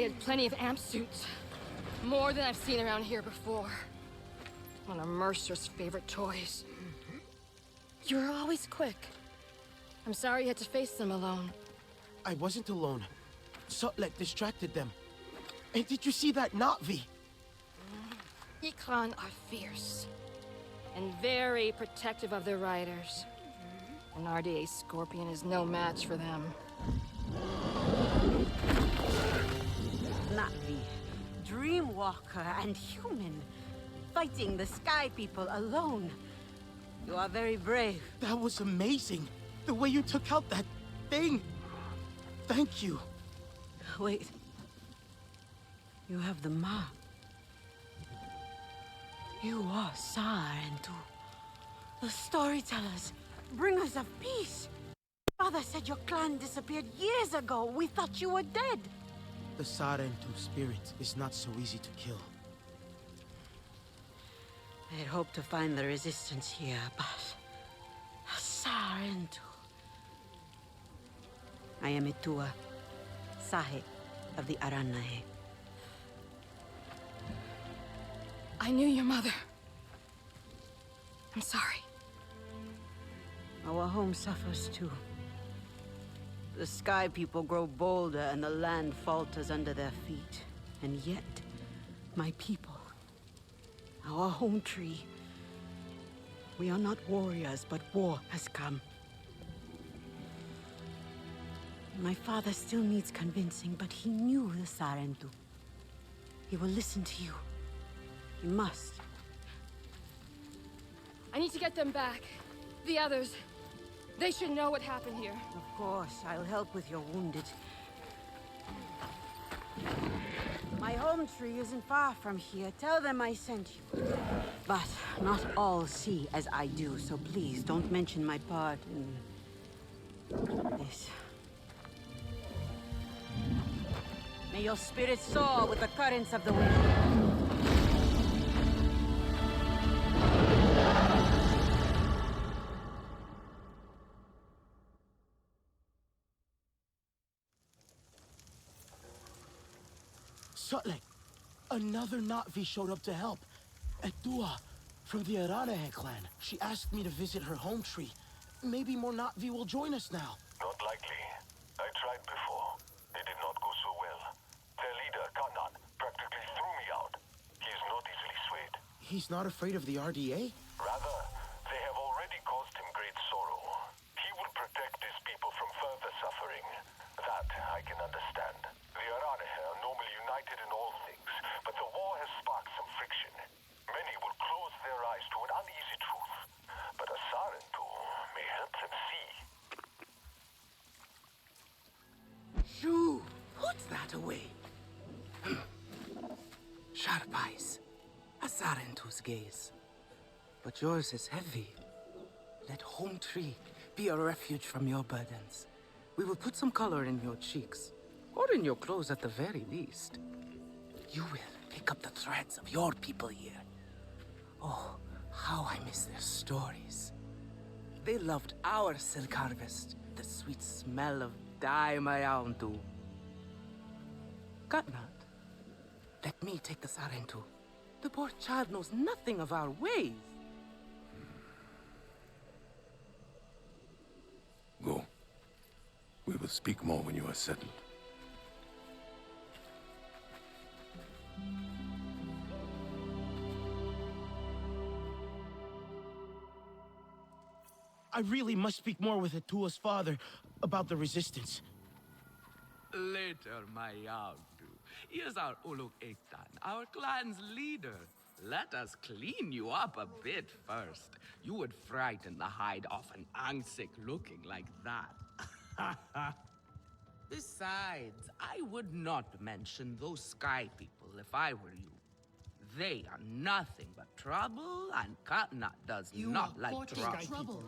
had plenty of amp suits. More than I've seen around here before. One of Mercer's favorite toys. You were always quick. I'm sorry you had to face them alone. I wasn't alone. Sutlek distracted them. And did you see that Na'vi? Ikran are fierce. And very protective of their riders. An RDA Scorpion is no match for them. Na'vi, Dreamwalker, and human. Fighting the Sky People alone. You are very brave. That was amazing. The way you took out that thing. Thank you. Wait. You have the mark. You are Sarentu. The storytellers, bringers of peace. Father said your clan disappeared years ago. We thought you were dead. The Sarentu spirit is not so easy to kill. I had hoped to find the resistance here, but... Sarentu. I am Itua, Sahe of the Aranahe. I knew your mother. I'm sorry. Our home suffers too. The Sky People grow bolder and the land falters under their feet. And yet, my people, our home tree, we are not warriors, but war has come. My father still needs convincing, but he knew the Sarentu. He will listen to you. He must. I need to get them back. The others. They should know what happened here. Of course, I'll help with your wounded. My home tree isn't far from here. Tell them I sent you. But not all see as I do, so please don't mention my part in this. May your spirit soar with the currents of the wind. Sutlek, another Na'vi showed up to help. Etua, from the Aranahe clan. She asked me to visit her home tree. Maybe more Na'vi will join us now. Not likely. I tried before. It did not go so well. Their leader, Kanan, practically threw me out. He is not easily swayed. He's not afraid of the RDA? Rather, they have already caused him great sorrow. He will protect his people from further suffering. That I can understand. The Aranahe are normally united in all things, but the war has sparked some friction. Many will close their eyes to an uneasy truth, but a Sarentu may help them see. Shoo! Put that away. Sharp eyes. A Sarentu's gaze. But yours is heavy. Let home tree be a refuge from your burdens. We will put some color in your cheeks, or in your clothes at the very least. You will pick up the threads of your people here. Oh, how I miss their stories. They loved our silk harvest, the sweet smell of dye mayauntu. Katnat, let me take the Sarentu. The poor child knows nothing of our ways. Go. We will speak more when you are settled. I really must speak more with Etua's father about the resistance. Later, my Yauntu. Here's our Uluk Ektan, our clan's leader. Let us clean you up a bit first. You would frighten the hide off an Angsik looking like that. Besides, I would not mention those Sky People if I were you. They are nothing but trouble, and Katnat does not like trouble.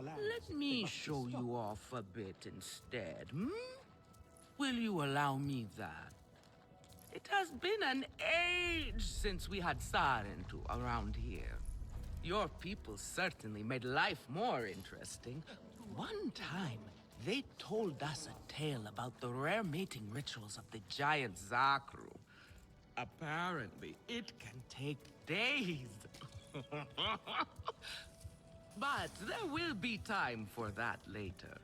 Let me show you off a bit instead, hmm? Will you allow me that? It has been an age since we had Sarentu around here. Your people certainly made life more interesting. One time, They told us a tale about the rare mating rituals of the giant Zakru. Apparently, it can take days. But there will be time for that later.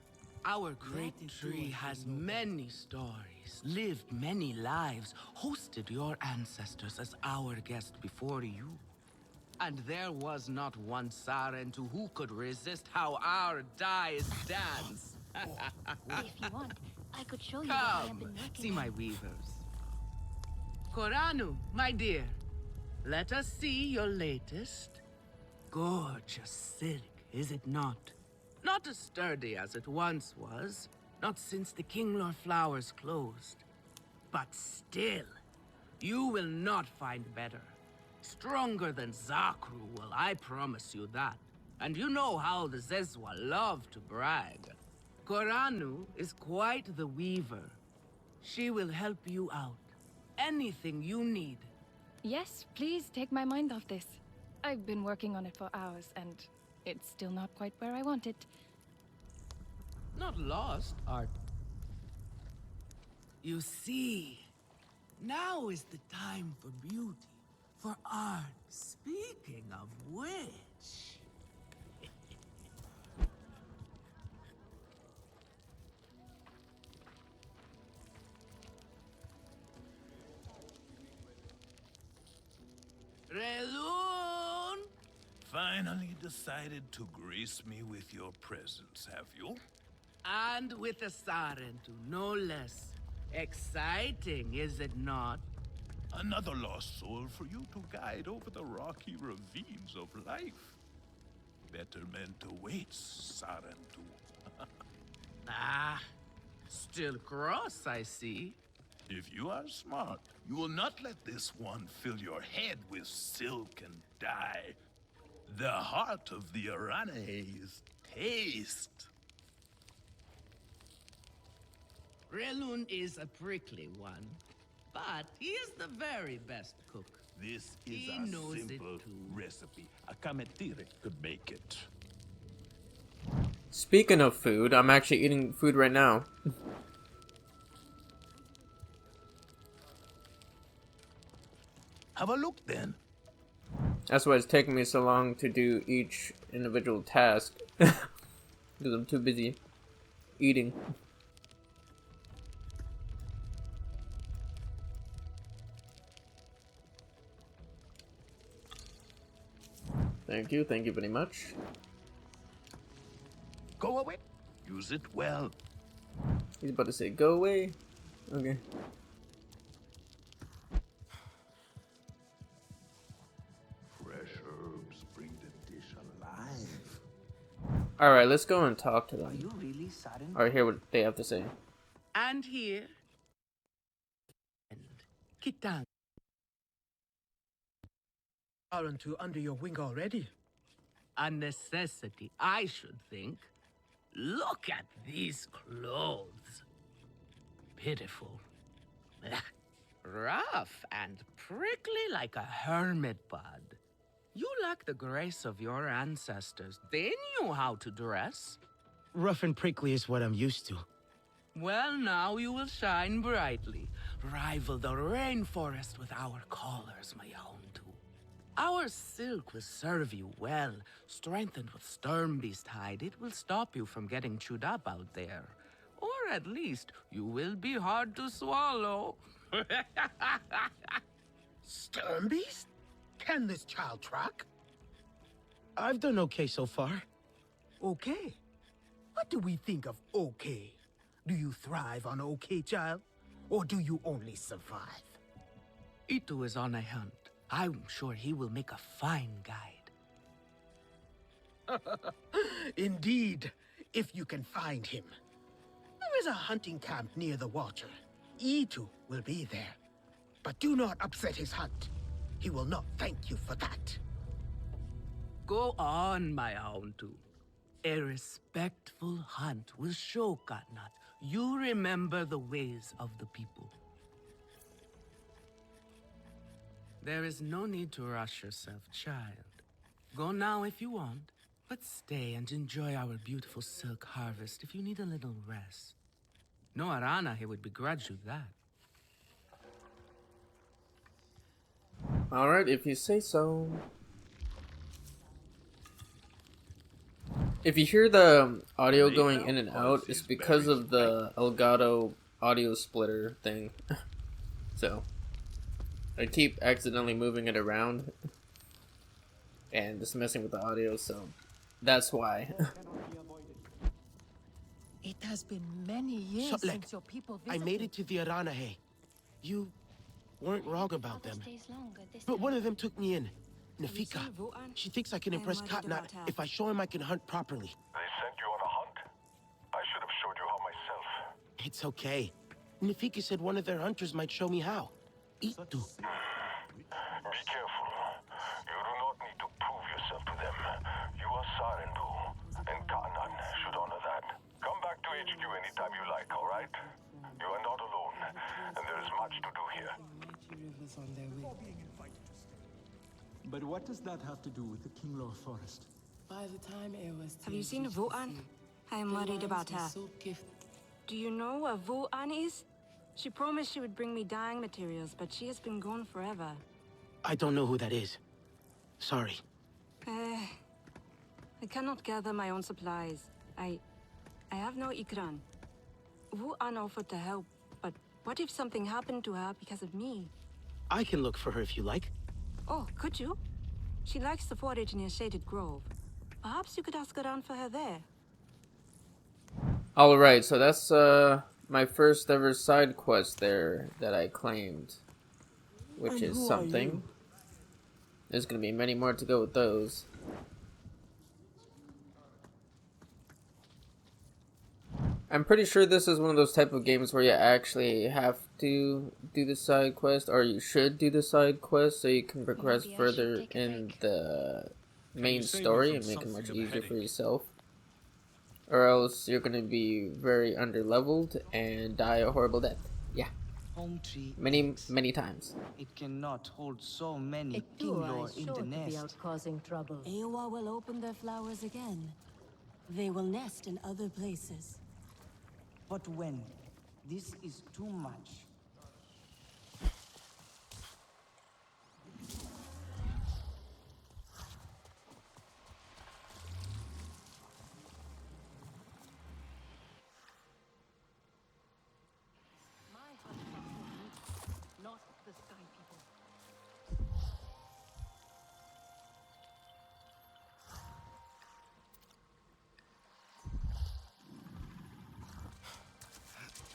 Our great tree has many stories, lived many lives, hosted your ancestors as our guest before you. And there was not one Sarentu who could resist how our dies dance. If you want, I could show you what I have Come, been working see on. my weavers. Koranu, my dear, let us see your latest. Gorgeous silk, is it not? Not as sturdy as it once was, not since the Kinglor flowers closed. But still, you will not find better. Stronger than Zakru will, I promise you that. And you know how the Zezwa love to brag. Koranu is quite the weaver. She will help you out. Anything you need. Yes, please take my mind off this. I've been working on it for hours, and it's still not quite where I want it. Not lost, art. You see, now is the time for beauty, for art. Speaking of which... Relun! Finally decided to grace me with your presence, have you? And with a Sarentu, no less. Exciting, is it not? Another lost soul for you to guide over the rocky ravines of life. Better meant awaits, Sarentu. Ah, still cross, I see. If you are smart, you will not let this one fill your head with silk and dye. The heart of the Arane is taste. Relun is a prickly one, but he is the very best cook. This is He a knows it simple too. recipe. A kametire could make it. Speaking of food, I'm actually eating food right now. Have a look then. That's why it's taking me so long to do each individual task. Because I'm too busy eating. Thank you very much. Go away. Use it well. He's about to say, go away. Okay. Fresh herbs bring the dish alive. Alright, let's go and talk to Are them. you really Sarentu? Or hear what they have to say. And here... And Kitang. Sarentu under your wing already. A necessity, I should think. Look at these clothes. Pitiful. Rough and prickly like a hermit bud. You lack the grace of your ancestors. They knew how to dress. Rough and prickly is what I'm used to. Well, now you will shine brightly. Rival the rainforest with our collars, my own too. Our silk will serve you well. Strengthened with Sturmbeast hide, it will stop you from getting chewed up out there. Or at least, you will be hard to swallow. Sturmbeast? Can this child track? I've done okay so far. Okay? What do we think of okay? Do you thrive on okay, child? Or do you only survive? Itu is on a hunt. I'm sure he will make a fine guide. Indeed, if you can find him. There is a hunting camp near the water. Itu will be there. But do not upset his hunt. He will not thank you for that. Go on, my own too. A respectful hunt will show Katnat you remember the ways of the people. There is no need to rush yourself, child. Go now if you want, But stay and enjoy our beautiful silk harvest if you need a little rest. No Arana here would begrudge you that. Alright, if you say so. If you hear the audio going in and out, it's because of the Elgato audio splitter thing. So, I keep accidentally moving it around and just messing with the audio, so that's why. It has been many years Sotlek, since your people I visited. made it to the Aranahe. You weren't wrong about them. But one of them took me in. Nafika. She thinks I can impress Katnat if I show him I can hunt properly. They sent you on a hunt? I should have showed you how myself. It's okay. Nafika said one of their hunters might show me how. Itu. Be careful. You do not need to prove yourself to them. You are Sarendu, and Kanan should honor that. Come back to HQ anytime you like, alright? You are not alone, and there is much to do here. But what does that have to do with the Kinglor forest? By the time it was Have you seen Vuan? I am worried about her. Do you know where Vuan is? She promised she would bring me dyeing materials, but she has been gone forever. I don't know who that is. Sorry. I cannot gather my own supplies. I have no ikran. Vuan offered to help, but what if something happened to her because of me? I can look for her if you like. Oh, could you? She likes to forage near Shaded Grove. Perhaps you could ask around for her there. Alright, so that's my first ever side quest there that I claimed. Which is something. There's gonna be many more to go with those. I'm pretty sure this is one of those type of games where you actually have to do the side quest, or you should do the side quest so you can progress further in the main story and make it much easier for yourself. Or else you're gonna be very underleveled and die a horrible death. Yeah. Home tree. Many times. It cannot hold so many Kinglor in the nest. causing trouble. Ewa will open their flowers again. They will nest in other places. But when? This is too much. Not the Sky People.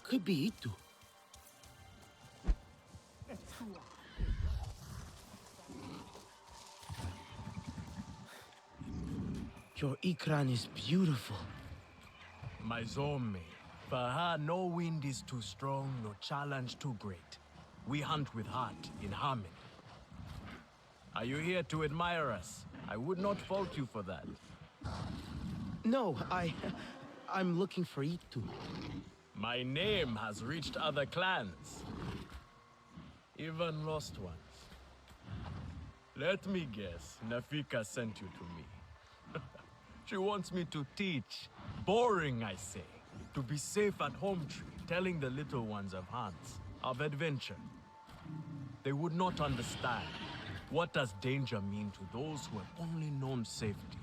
Could be Itu. Your ikran is beautiful. My ZOMEY. For her, no wind is too strong, no challenge too great. We hunt with heart, in harmony. Are you here to admire us? I would not fault you for that. No, I'm looking for Itu. My name has reached other clans. Even lost ones. Let me guess, Nafika sent you to me. She wants me to teach. Boring, I say. To be safe at home tree, telling the little ones of hunts, of adventure. They would not understand. What does danger mean to those who have only known safety?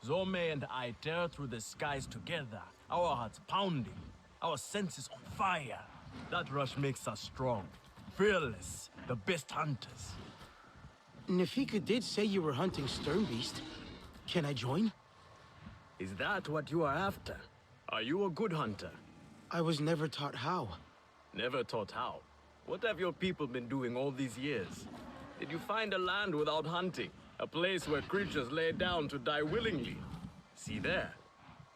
ZOMEY and I tear through the skies together, our hearts pounding, our senses on fire. That rush makes us strong, fearless, the best hunters. Nafika did say you were hunting Sternbeast. Can I join? Is that what you are after? Are you a good hunter? I was never taught how. Never taught how? What have your people been doing all these years? Did you find a land without hunting? A place where creatures lay down to die willingly? See there.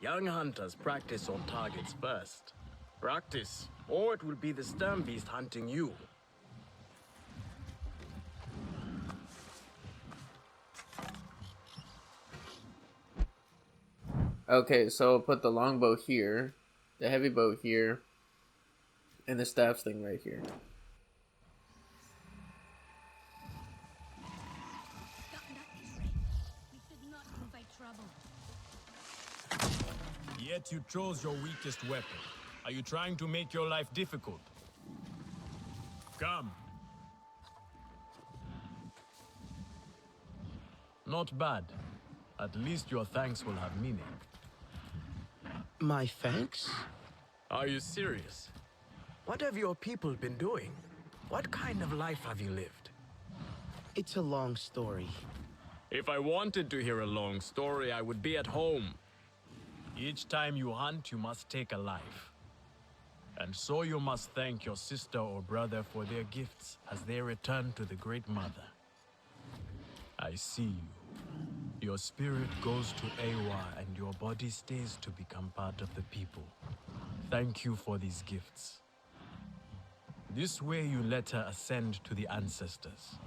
Young hunters practice on targets first. Practice, or it will be the Sternbeast hunting you. Okay, so I'll put the longbow here, the heavy bow here, and the staff thing right here. We should not invite trouble. Yet you chose your weakest weapon. Are you trying to make your life difficult? Come. Not bad. At least your thanks will have meaning. My thanks? Are you serious? What have your people been doing? What kind of life have you lived? It's a long story. If I wanted to hear a long story, I would be at home. Each time you hunt, you must take a life. And so you must thank your sister or brother for their gifts as they return to the Great Mother. I see you. Your spirit goes to Awa and your body stays to become part of the people. Thank you for these gifts. This way you let her ascend to the ancestors.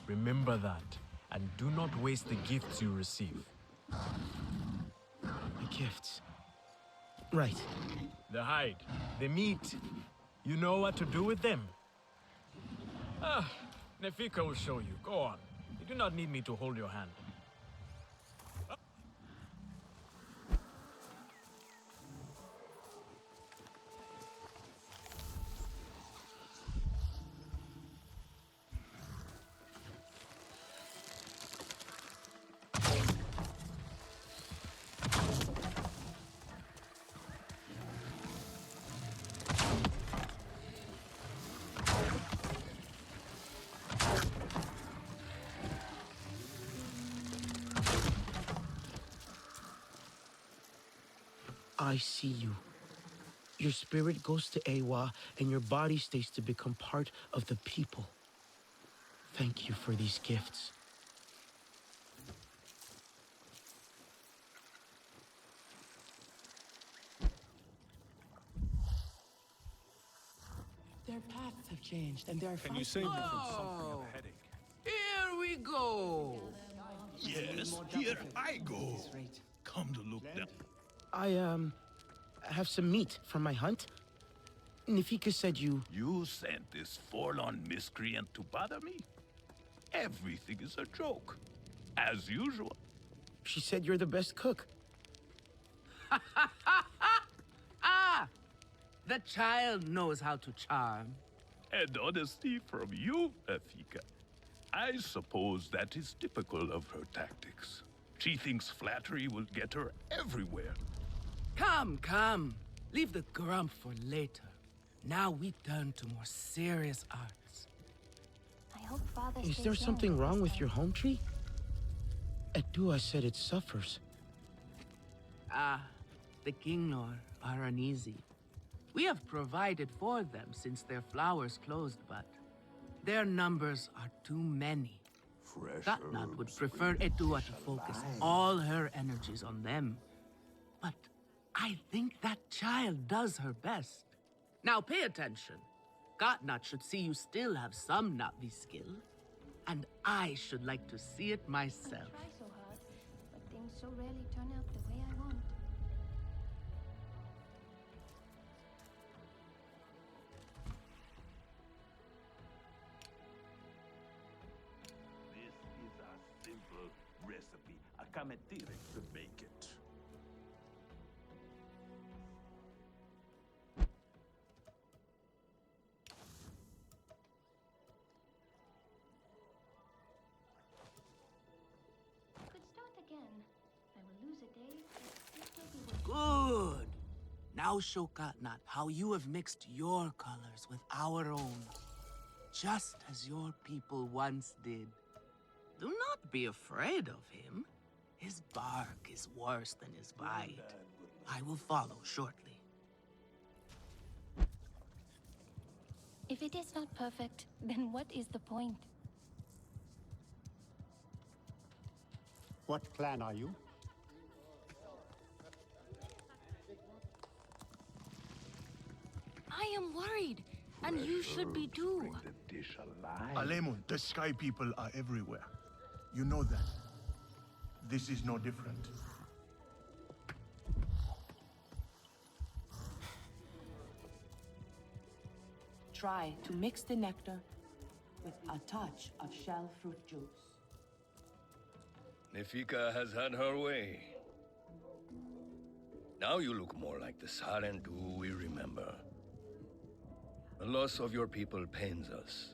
Remember that, and do not waste the gifts you receive. The gifts. Right. The hide, the meat. You know what to do with them? Nefika will show you. Go on. You do not need me to hold your hand. I see you. Your spirit goes to Awa, and your body stays to become part of the people. Thank you for these gifts. Their paths have changed, and they're Can you save me from something of a headache? Here we go. Yes, here I go. Come to look down. I have some meat from my hunt. Nefika said you... You sent this forlorn miscreant to bother me? Everything is a joke. As usual. She said you're the best cook. Ah! The child knows how to charm. And honesty from you, Nefika. I suppose that is typical of her tactics. She thinks flattery will get her everywhere. Come, come. Leave the grump for later. Now we turn to more serious arts. I hope Father Is stays there young something this wrong with time. your home tree? Edua said it suffers. Ah, the Kinglor are uneasy. We have provided for them since their flowers closed, but their numbers are too many. Gatnat would prefer Edua to focus all her energies on them. But I think that child does her best. Now pay attention. Gatnat should see you still have some Na'vi skill, and I should like to see it myself. I try so hard, but things so rarely turn out the way I want. This is a simple recipe. I come direct to make it. Could start again. I will lose a day, but it will be worth it. Good. Now show Gatnat how you have mixed your colors with our own, just as your people once did. Do not be afraid of him. His bark is worse than his bite. I will follow shortly. If it is not perfect, then what is the point? What clan are you? I am worried, and you should be too. The dish alive. Alemun, the Sky People are everywhere. You know that. This is no different. Try to mix the nectar with a touch of shell fruit juice. Nefika has had her way. Now you look more like the Sarentu we remember. The loss of your people pains us.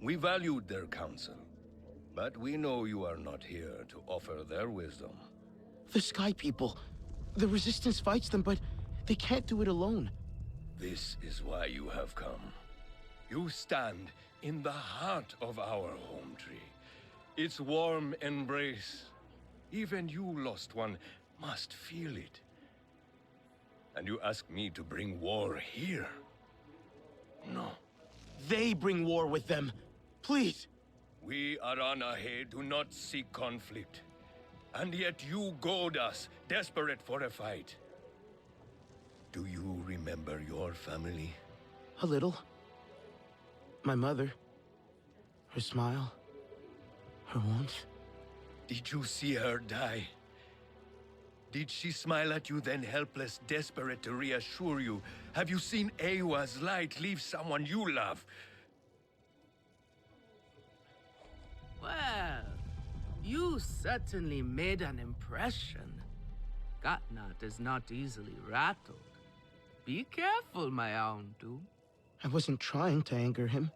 We valued their counsel, but we know you are not here to offer their wisdom. The Sky People. The Resistance fights them, but they can't do it alone. This is why you have come. You stand in the heart of our home tree. Its warm embrace. Even you, lost one, must feel it. And you ask me to bring war here? No. They bring war with them. Please. We Aranahe do not seek conflict. And yet you goad us, desperate for a fight. Do you remember your family? A little. My mother. Her smile. Her warmth. Did you see her die? Did she smile at you then helpless, desperate to reassure you? Have you seen Ewa's light leave someone you love? Well, you certainly made an impression. Gatnat is not easily rattled. Be careful, my Auntu. I wasn't trying to anger him.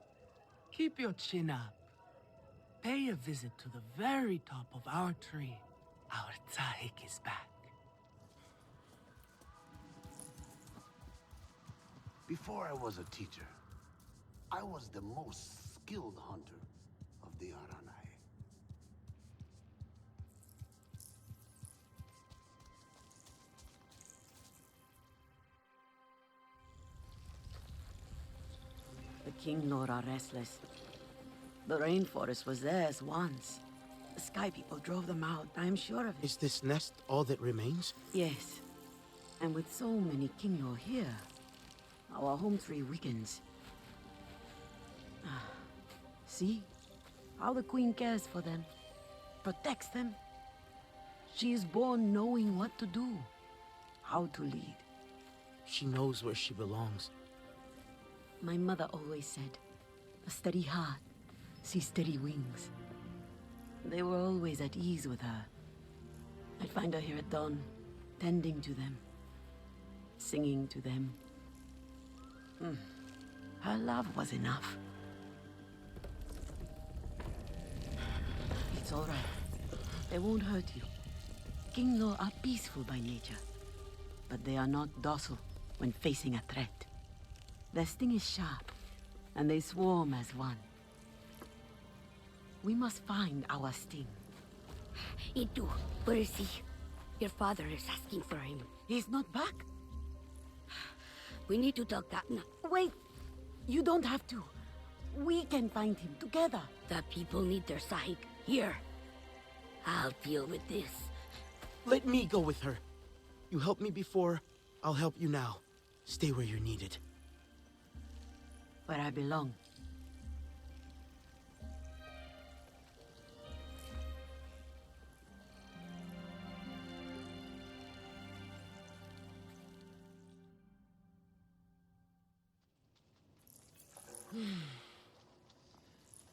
Keep your chin up. Pay a visit to the very top of our tree. Our Tsahik is back. Before I was a teacher, I was the most skilled hunter of the Aranai. The King Lord are restless. The rainforest was theirs once. The Sky People drove them out, I'm sure of it. Is this nest all that remains? Yes. And with so many King Lord here, our home tree weakens. See? How the Queen cares for them. Protects them. She is born knowing what to do. How to lead. She knows where she belongs. My mother always said, a steady heart sees steady wings. They were always at ease with her. I'd find her here at dawn, tending to them, singing to them. Her love was enough. It's all right. They won't hurt you. Kingno are peaceful by nature, but they are not docile when facing a threat. Their sting is sharp, and they swarm as one. We must find our sting. Itu, where is he? Your father is asking for him. He's not back. We need to talk that now. Wait! You don't have to. We can find him together. The people need their Sahik here. I'll deal with this. Let me go with her. You helped me before, I'll help you now. Stay where you're needed. Where I belong.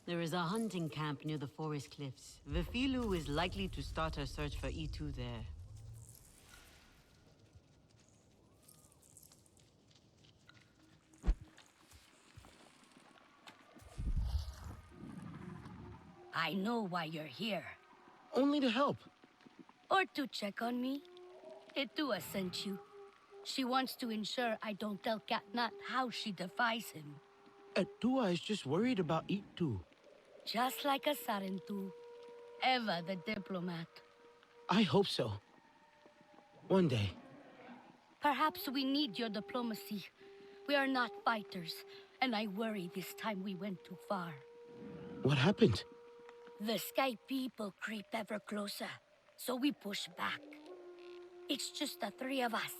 There is a hunting camp near the forest cliffs. Vifilu is likely to start her search for E2 there. I know why you're here. Only to help. Or to check on me. Itua sent you. She wants to ensure I don't tell Katnat how she defies him. Atua is just worried about Itu. Just like a Sarentu. Eva the diplomat. I hope so. One day. Perhaps we need your diplomacy. We are not fighters, and I worry this time we went too far. What happened? The Sky People creeped ever closer, so we pushed back. It's just the three of us,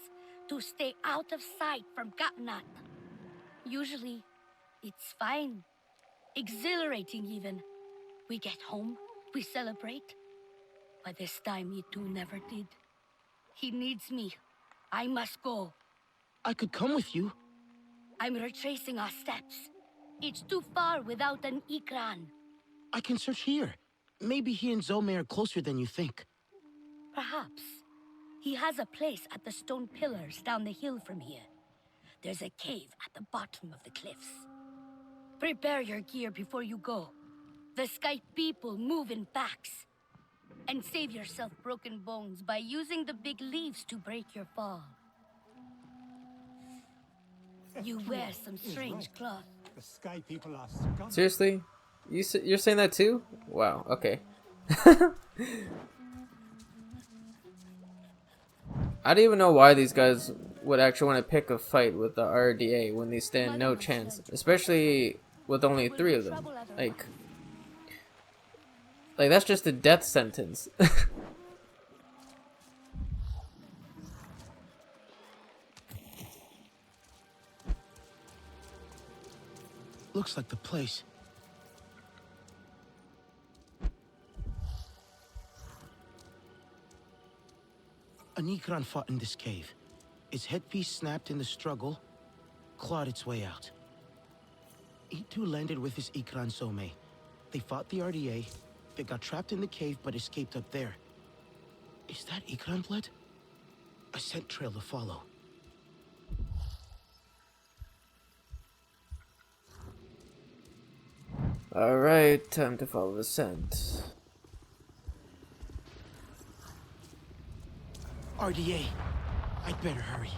to stay out of sight from Katnat. Usually, it's fine. Exhilarating even. We get home, we celebrate. But this time, Itu never did. He needs me. I must go. I could come with you. I'm retracing our steps. It's too far without an Ikran. I can search here. Maybe he and ZOMEY are closer than you think. Perhaps. He has a place at the stone pillars down the hill from here. There's a cave at the bottom of the cliffs. Prepare your gear before you go. The Sky people move in packs. And save yourself broken bones by using the big leaves to break your fall. You wear some strange cloth. The Sky people are scum. Seriously? You're saying that too? Wow, okay. I don't even know why these guys would actually want to pick a fight with the RDA when they stand no chance, especially with only 3 of them. Like that's just a death sentence. Looks like the place. An Ikran fought in this cave. Its headpiece snapped in the struggle, clawed its way out. E2 landed with his Ikran ZOMEY. They fought the RDA. They got trapped in the cave but escaped up there. Is that Ikran blood? A scent trail to follow. Alright, time to follow the scent. RDA, I'd better hurry.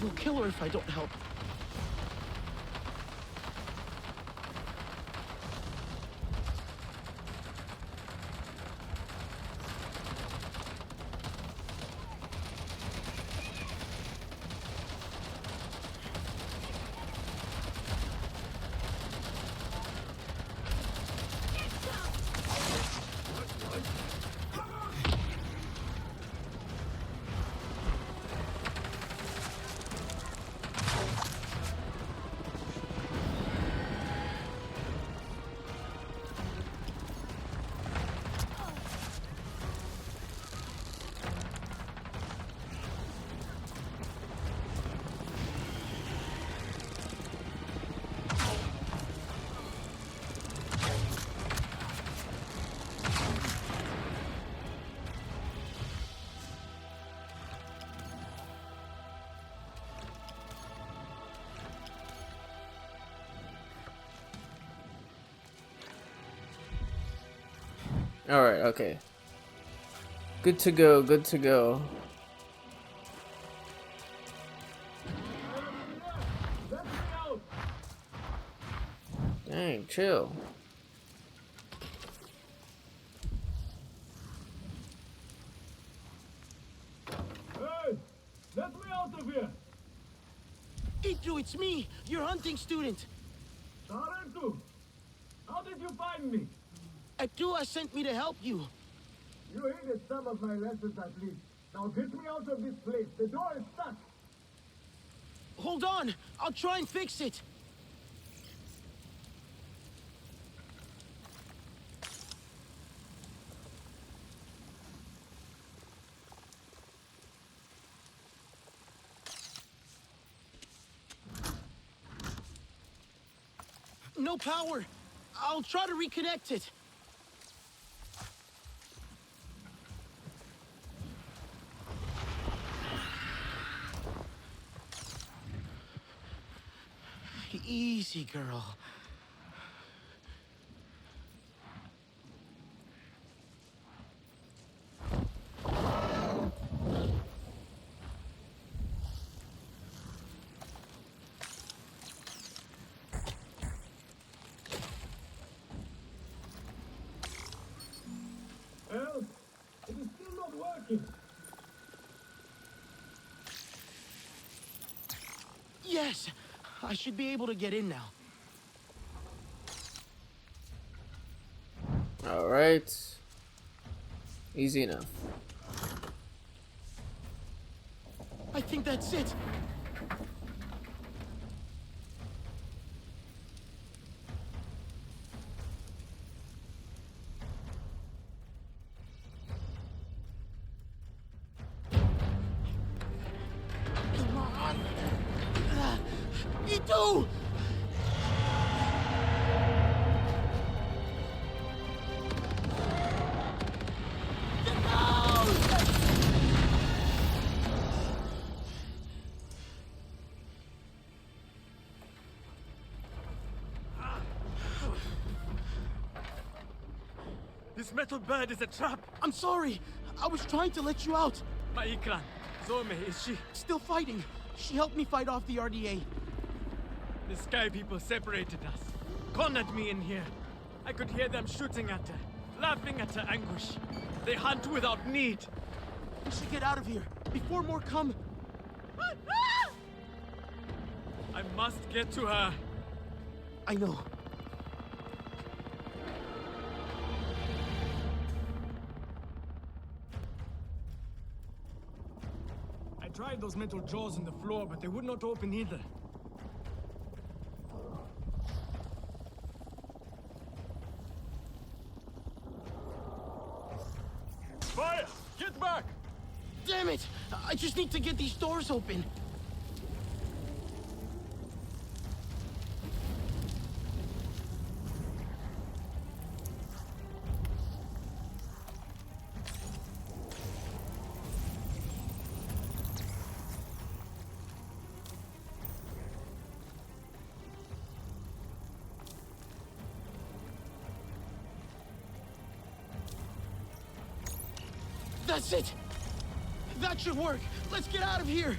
They'll kill her if I don't help. Alright, okay. Good to go, good to go. Dang, chill. Hey! Let me out of here! E2, it's me, your hunting student. Sarentu! How did you find me? Atua sent me to help you. You heeded some of my lessons at least. Now get me out of this place. The door is stuck. Hold on, I'll try and fix it. No power. I'll try to reconnect it. Easy, girl. Well, it is still not working. Yes, I should be able to get in now. Alright. Easy enough. I think that's it. Come on. E2! No! metal bird is a trap. I'm sorry. I was trying to let you out. My Ikran, Zomey, is she? Still fighting. She helped me fight off the RDA. The Sky People separated us. Cornered me in here. I could hear them shooting at her, laughing at her anguish. They hunt without need. We should get out of here before more come. I must get to her. I know. I tried those metal jaws in the floor, but they would not open either. Fire! Get back! Damn it! I just need to get these doors open. That's it! That should work! Let's get out of here!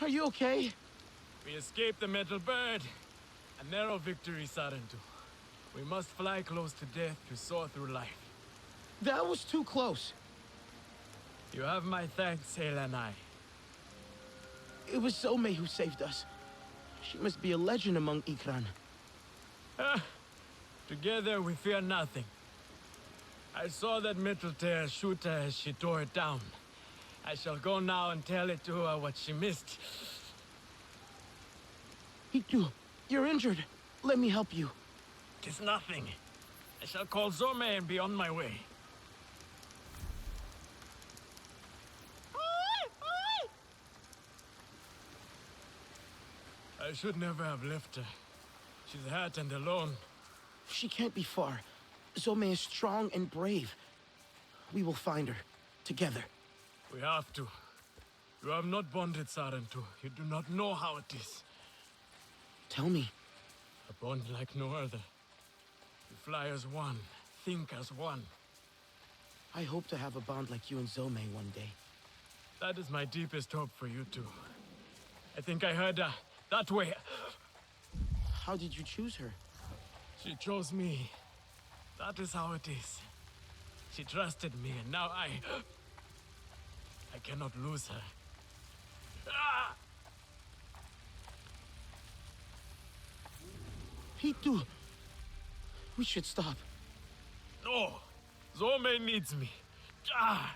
Are you okay? We escaped the metal bird. A narrow victory, Sarentu. We must fly close to death to soar through life. That was too close. You have my thanks, Helanai. It was ZOMEY who saved us. She must be a legend among Ikran. Together we fear nothing. I saw that metal tear shoot her as she tore it down. I shall go now and tell it to her what she missed. Hitu, you're injured. Let me help you. 'Tis nothing. I shall call ZOMEY and be on my way. I should never have left her. She's hurt and alone. She can't be far. ZOMEY is strong and brave. We will find her. Together. We have to. You have not bonded, Sarentu. You do not know how it is. Tell me. A bond like no other. We fly as one, think as one. I hope to have a bond like you and ZOMEY one day. That is my deepest hope for you two. I think I heard her. That way. How did you choose her? She chose me. That is how it is. She trusted me, and now I cannot lose her. Ah! Hitu, we should stop. No, ZOMEY needs me. Ah!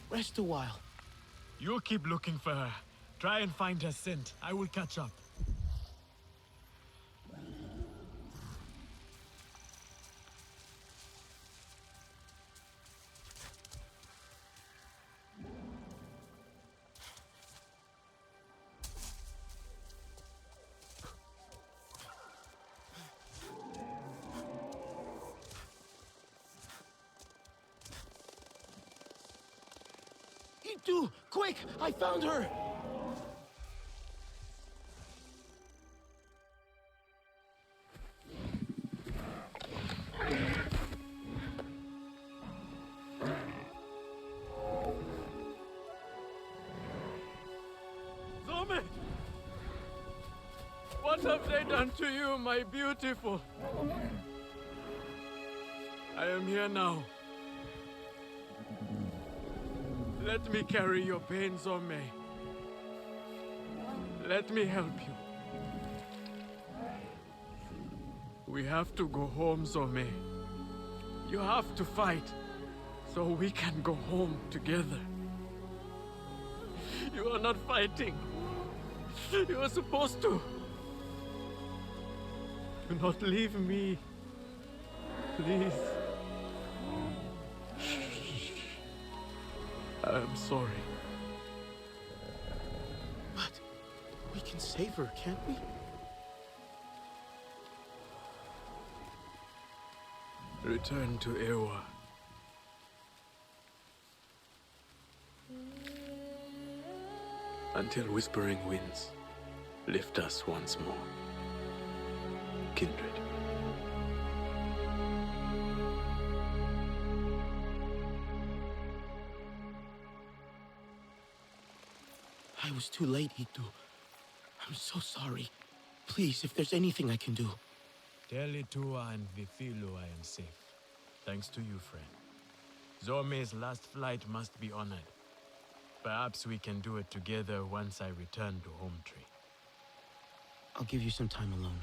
Rest a while. You keep looking for her. Try and find her scent. I will catch up. Hitu, quick! I found her! ZOMEY! What have they done to you, my beautiful? I am here now. Let me carry your pain, ZOMEY. Let me help you. We have to go home, ZOMEY. You have to fight, so we can go home together. You are not fighting. You are supposed to. Do not leave me. Please. I am sorry. But we can save her, can't we? Return to Ewa. Until whispering winds lift us once more. Kindred. I was too late, Itu. I'm so sorry. Please, if there's anything I can do. Tell Itua and Vifilo I am safe. Thanks to you, friend. ZOMEY's last flight must be honored. Perhaps we can do it together once I return to Home Tree. I'll give you some time alone.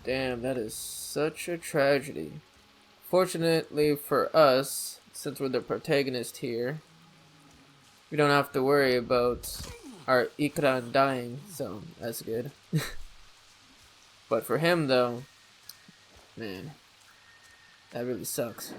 Damn, that is such a tragedy. Fortunately for us, since we're the protagonist here, we don't have to worry about our Ikran dying, so that's good. But for him though, man, that really sucks.